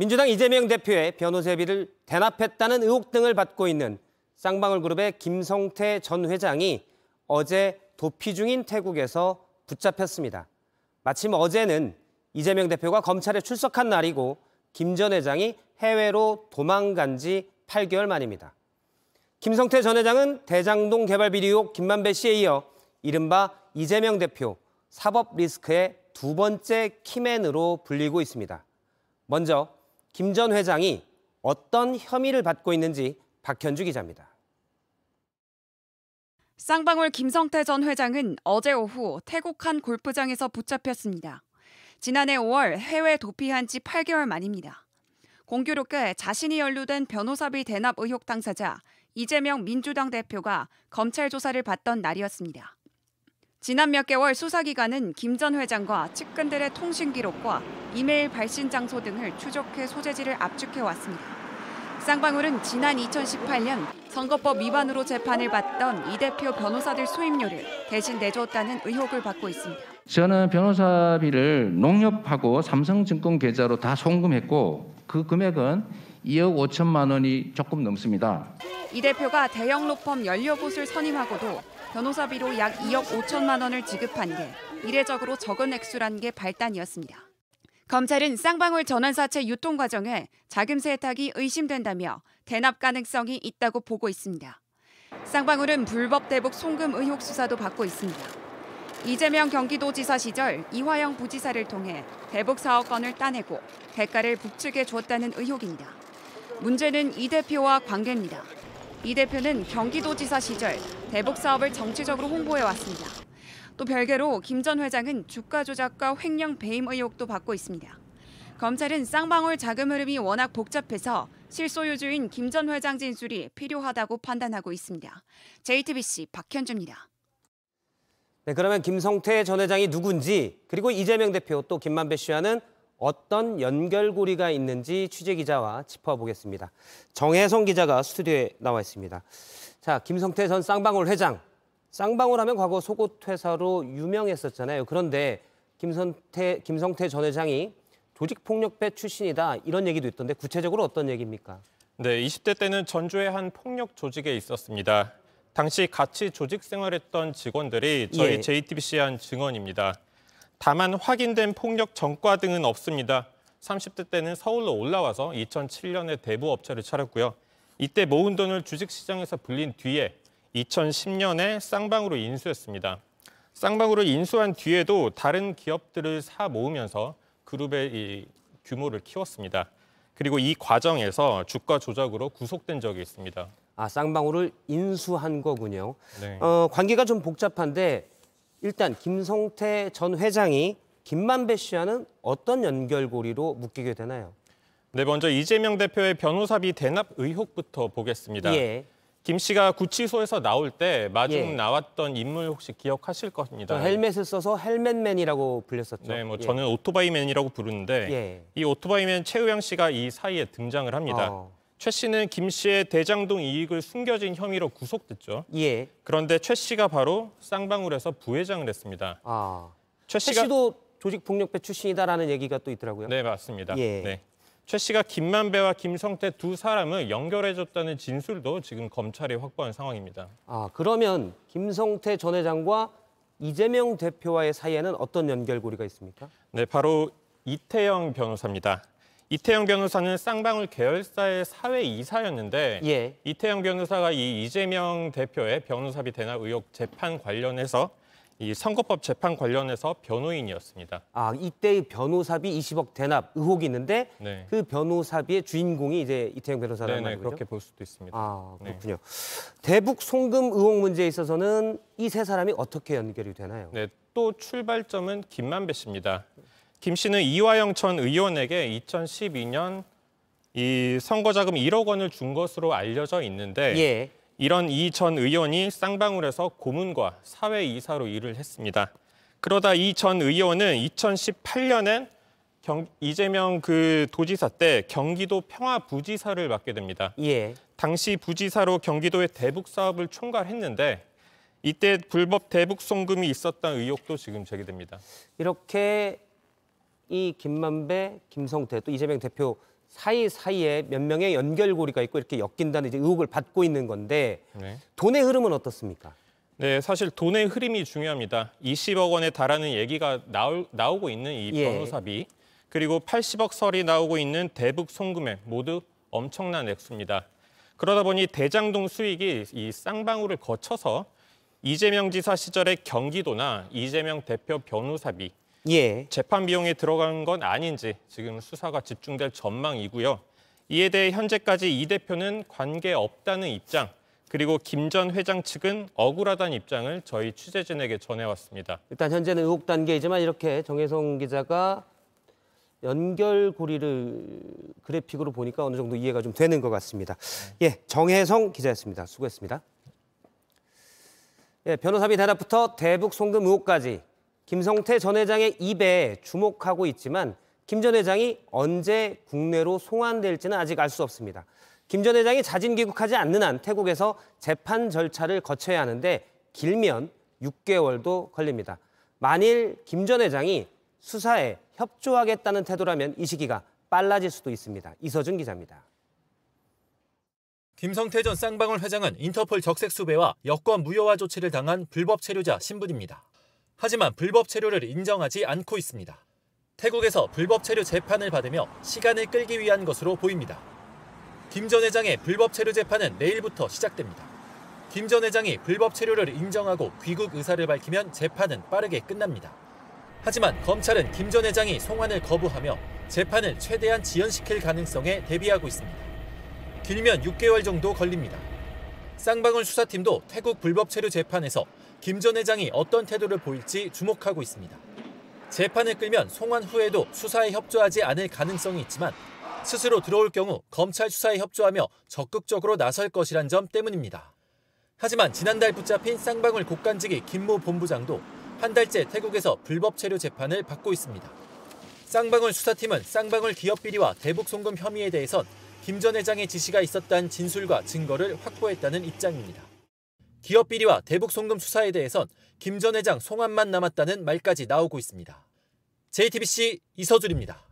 민주당 이재명 대표의 변호사비를 대납했다는 의혹 등을 받고 있는 쌍방울그룹의 김성태 전 회장이 어제 도피 중인 태국에서 붙잡혔습니다. 마침 어제는 이재명 대표가 검찰에 출석한 날이고 김 전 회장이 해외로 도망간 지 8개월 만입니다. 김성태 전 회장은 대장동 개발 비리 의혹 김만배 씨에 이어 이른바 이재명 대표 사법 리스크의 두 번째 키맨으로 불리고 있습니다. 먼저 김 전 회장이 어떤 혐의를 받고 있는지 박현주 기자입니다. 쌍방울 김성태 전 회장은 어제 오후 태국 한 골프장에서 붙잡혔습니다. 지난해 5월 해외 도피한 지 8개월 만입니다. 공교롭게 자신이 연루된 변호사비 대납 의혹 당사자 이재명 민주당 대표가 검찰 조사를 받던 날이었습니다. 지난 몇 개월 수사기관은 김 전 회장과 측근들의 통신 기록과 이메일 발신 장소 등을 추적해 소재지를 압축해왔습니다. 쌍방울은 지난 2018년 선거법 위반으로 재판을 받던 이 대표 변호사들 수임료를 대신 내줬다는 의혹을 받고 있습니다. 저는 변호사비를 농협하고 삼성증권 계좌로 다 송금했고 그 금액은 2억 5천만 원이 조금 넘습니다. 이 대표가 대형 로펌 연료봇을 선임하고도 변호사비로 약 2억 5천만 원을 지급한 게 이례적으로 적은 액수란 게 발단이었습니다. 검찰은 쌍방울 전환사채 유통 과정에 자금 세탁이 의심된다며 대납 가능성이 있다고 보고 있습니다. 쌍방울은 불법 대북 송금 의혹 수사도 받고 있습니다. 이재명 경기도지사 시절 이화영 부지사를 통해 대북 사억 건을 따내고 대가를 북측에 줬다는 의혹입니다. 문제는 이 대표와 관계입니다. 이 대표는 경기도지사 시절 대북 사업을 정치적으로 홍보해왔습니다. 또 별개로 김 전 회장은 주가 조작과 횡령 배임 의혹도 받고 있습니다. 검찰은 쌍방울 자금 흐름이 워낙 복잡해서 실소유주인 김 전 회장 진술이 필요하다고 판단하고 있습니다. JTBC 박현주입니다. 네, 그러면 김성태 전 회장이 누군지 그리고 이재명 대표 또 김만배 씨와는 어떤 연결고리가 있는지 취재기자와 짚어보겠습니다. 정혜성 기자가 스튜디오에 나와 있습니다. 자, 김성태 전 쌍방울 회장. 쌍방울 하면 과거 속옷 회사로 유명했었잖아요. 그런데 김성태 전 회장이 조직폭력배 출신이다 이런 얘기도 있던데 구체적으로 어떤 얘기입니까? 네, 20대 때는 전주의 한 폭력 조직에 있었습니다. 당시 같이 조직 생활했던 직원들이 저희 JTBC에 한 증언입니다. 다만 확인된 폭력 전과 등은 없습니다. 30대 때는 서울로 올라와서 2007년에 대부업체를 차렸고요. 이때 모은 돈을 주식시장에서 불린 뒤에 2010년에 쌍방울을 인수했습니다. 쌍방울을 인수한 뒤에도 다른 기업들을 사 모으면서 그룹의 이 규모를 키웠습니다. 그리고 이 과정에서 주가 조작으로 구속된 적이 있습니다. 아, 쌍방울을 인수한 거군요. 네. 관계가 좀 복잡한데 일단 김성태 전 회장이 김만배 씨와는 어떤 연결고리로 묶이게 되나요? 네, 먼저 이재명 대표의 변호사비 대납 의혹부터 보겠습니다. 김 씨가 구치소에서 나올 때 마중 나왔던 인물 혹시 기억하실 겁니다. 헬멧을 써서 헬멧맨이라고 불렸었죠. 네, 저는 오토바이맨이라고 부르는데 이 오토바이맨 최우영 씨가 이 사이에 등장을 합니다. 최 씨는 김 씨의 대장동 이익을 숨겨진 혐의로 구속됐죠. 그런데 최 씨가 바로 쌍방울에서 부회장을 했습니다. 최 씨도 조직폭력배 출신이다라는 얘기가 또 있더라고요. 네, 맞습니다. 네. 최 씨가 김만배와 김성태 두 사람을 연결해줬다는 진술도 지금 검찰이 확보한 상황입니다. 그러면 김성태 전 회장과 이재명 대표와의 사이에는 어떤 연결고리가 있습니까? 네, 바로 이태영 변호사입니다. 이태영 변호사는 쌍방울 계열사의 사회이사였는데 이태영 변호사가 이 이재명 대표의 변호사비 대납 의혹 재판 관련해서 이 선거법 재판 관련해서 변호인이었습니다. 이때의 변호사비 20억 대납 의혹이 있는데 그 변호사비의 주인공이 이제 이태영 변호사라는 말이죠? 그렇게 볼 수도 있습니다. 그렇군요. 대북 송금 의혹 문제에 있어서는 이 세 사람이 어떻게 연결이 되나요? 네, 또 출발점은 김만배 씨입니다. 김 씨는 이화영 전 의원에게 2012년 이 선거자금 1억 원을 준 것으로 알려져 있는데 이런 이 전 의원이 쌍방울에서 고문과 사회이사로 일을 했습니다. 그러다 이 전 의원은 2018년엔 이재명 그 도지사 때 경기도 평화부지사를 맡게 됩니다. 당시 부지사로 경기도의 대북 사업을 총괄했는데 이때 불법 대북 송금이 있었다는 의혹도 지금 제기됩니다. 이렇게 이 김만배, 김성태 또 이재명 대표 사이사이에 몇 명의 연결고리가 있고 이렇게 엮인다는 이제 의혹을 받고 있는 건데 네. 돈의 흐름은 어떻습니까? 네, 사실 돈의 흐름이 중요합니다. 20억 원에 달하는 얘기가 나오고 있는 이 변호사비, 그리고 80억 설이 나오고 있는 대북 송금액 모두 엄청난 액수입니다. 그러다 보니 대장동 수익이 이 쌍방울을 거쳐서 이재명 지사 시절의 경기도나 이재명 대표 변호사비, 재판 비용에 들어간 건 아닌지 지금 수사가 집중될 전망이고요. 이에 대해 현재까지 이 대표는 관계없다는 입장, 그리고 김 전 회장 측은 억울하다는 입장을 저희 취재진에게 전해왔습니다. 일단 현재는 의혹 단계이지만 이렇게 정혜성 기자가 연결고리를 그래픽으로 보니까 어느 정도 이해가 좀 되는 것 같습니다. 정혜성 기자였습니다. 수고했습니다. 변호사비 대납부터 대북 송금 의혹까지 김성태 전 회장의 입에 주목하고 있지만 김 전 회장이 언제 국내로 송환될지는 아직 알 수 없습니다. 김 전 회장이 자진 귀국하지 않는 한 태국에서 재판 절차를 거쳐야 하는데 길면 6개월도 걸립니다. 만일 김 전 회장이 수사에 협조하겠다는 태도라면 이 시기가 빨라질 수도 있습니다. 이서준 기자입니다. 김성태 전 쌍방울 회장은 인터폴 적색 수배와 여권 무효화 조치를 당한 불법 체류자 신분입니다. 하지만 불법 체류를 인정하지 않고 있습니다. 태국에서 불법 체류 재판을 받으며 시간을 끌기 위한 것으로 보입니다. 김 전 회장의 불법 체류 재판은 내일부터 시작됩니다. 김 전 회장이 불법 체류를 인정하고 귀국 의사를 밝히면 재판은 빠르게 끝납니다. 하지만 검찰은 김 전 회장이 송환을 거부하며 재판을 최대한 지연시킬 가능성에 대비하고 있습니다. 길면 6개월 정도 걸립니다. 쌍방울 수사팀도 태국 불법 체류 재판에서 김 전 회장이 어떤 태도를 보일지 주목하고 있습니다. 재판을 끌면 송환 후에도 수사에 협조하지 않을 가능성이 있지만 스스로 들어올 경우 검찰 수사에 협조하며 적극적으로 나설 것이란 점 때문입니다. 하지만 지난달 붙잡힌 쌍방울 국간직이 김모 본부장도 한 달째 태국에서 불법 체류 재판을 받고 있습니다. 쌍방울 수사팀은 쌍방울 기업 비리와 대북 송금 혐의에 대해선 김 전 회장의 지시가 있었다는 진술과 증거를 확보했다는 입장입니다. 기업 비리와 대북 송금 수사에 대해선 김 전 회장 송환만 남았다는 말까지 나오고 있습니다. JTBC 이서준입니다.